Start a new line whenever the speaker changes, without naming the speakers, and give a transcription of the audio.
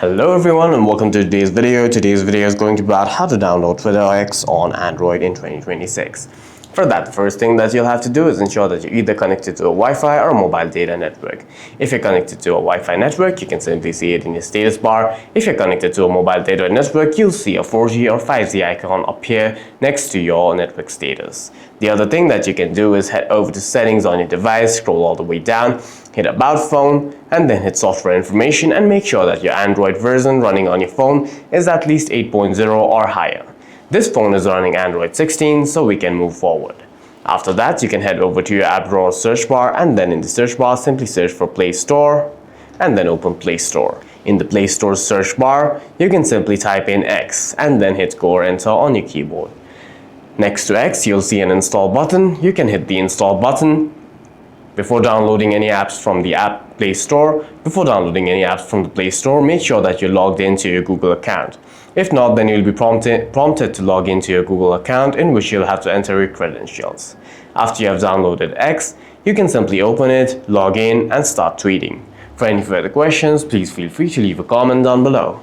Hello everyone and welcome to today's video. Today's video is going to be about how to download Twitter X on Android in 2026. For that, the first thing that you'll have to do is ensure that you're either connected to a Wi-Fi or a mobile data network. If you're connected to a Wi-Fi network, you can simply see it in your status bar. If you're connected to a mobile data network, you'll see a 4G or 5G icon appear next to your network status. The other thing that you can do is head over to settings on your device, scroll all the way down, hit about phone, and then hit software information and make sure that your Android version running on your phone is at least 8.0 or higher. This phone is running Android 16, so we can move forward. After that, you can head over to your app drawer search bar, and then in the search bar simply search for Play Store and then open Play Store. In the Play Store search bar, you can simply type in X and then hit go or enter on your keyboard. Next to X, you'll see an install button. You can hit the install button. Before downloading any apps from the Play Store, make sure that you're logged into your Google account. If not, then you'll be prompted to log into your Google account, in which you'll have to enter your credentials. After you have downloaded X, you can simply open it, log in, and start tweeting. For any further questions, please feel free to leave a comment down below.